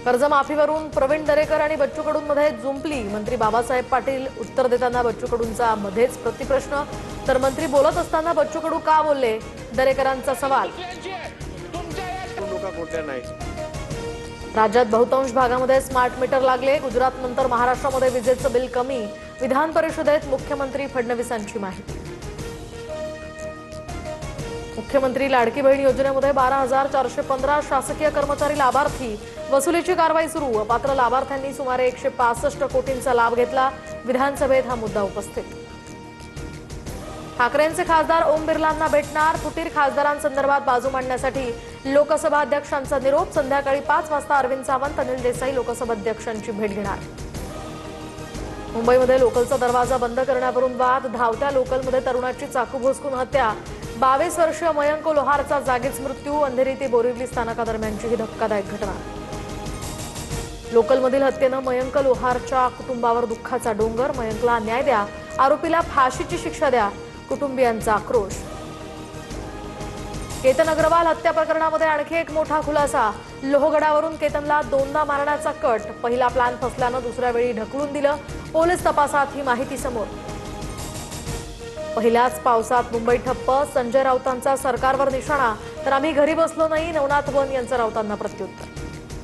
कर्जमाफीवरून प्रवीण दरेकर आणि बच्चू कडूंमध्ये जुंपली। मंत्री बाबासाहेब पाटील उत्तर देताना बच्चू कडूंचा मध्येच प्रतिप्रश्न, तर मंत्री बोलत असताना बच्चू कडू का बोलले, दरेकरांचा सवाल। राज्यात बहुतांश भागामध्ये स्मार्ट मीटर लागले। गुजरातनंतर महाराष्ट्रामध्ये विजेचं बिल कमी। विधान परिषदेत मुख्यमंत्री फडणवीसांची माहिती। मुख्यमंत्री लाडकी बहीण योजनेमध्ये 12,415 शासकीय कर्मचारी लाभार्थी। वसुलीची कारवाई सुरू। अपात्र लाभार्थ्यांनी सुमारे 165 कोटींचा लाभ घेतला। विधानसभेत हा मुद्दा उपस्थित। ठाकरेंचे खासदार ओम बिर्लांना भेटणार। फुटीर खासदारांसंदर्भात बाजू मांडण्यासाठी लोकसभा अध्यक्षांचा निरोप। संध्याकाळी 5 वाजता अरविंद सावंत, अनिल देसाई लोकसभा अध्यक्षांची भेट घेणार। मुंबईमध्ये लोकलचा दरवाजा बंद करण्यावरून वाद। धावत्या लोकलमध्ये तरुणाची चाकू भोसकून हत्या। 22 वर्षीय मयंक लोहारचा जागीच मृत्यू। अंधेरी ते बोरिवली स्थानकादरम्यानची ही धक्कादायक घटना। लोकलमधील हत्येनं मयंक लोहारच्या कुटुंबावर दुःखाचा डोंगर। मयंकला न्याय द्या, आरोपीला फाशीची शिक्षा द्या, कुटुंबियांचा आक्रोश। केतन अग्रवाल हत्या प्रकरणामध्ये आणखी एक मोठा खुलासा। लोहगडावरून केतनला 2दा मारण्याचा कट। पहिला प्लॅन फसल्यानं दुसऱ्या वेळी ढकलून दिलं। पोलीस तपासात ही माहिती समोर। पहिल्याच पावसात मुंबई ठप्प। संजय राऊतांचा सरकारवर निशाणा, तर आम्ही घरी बसलो नाही, नवनाथ वन यांचं राऊतांना प्रत्युत्तर।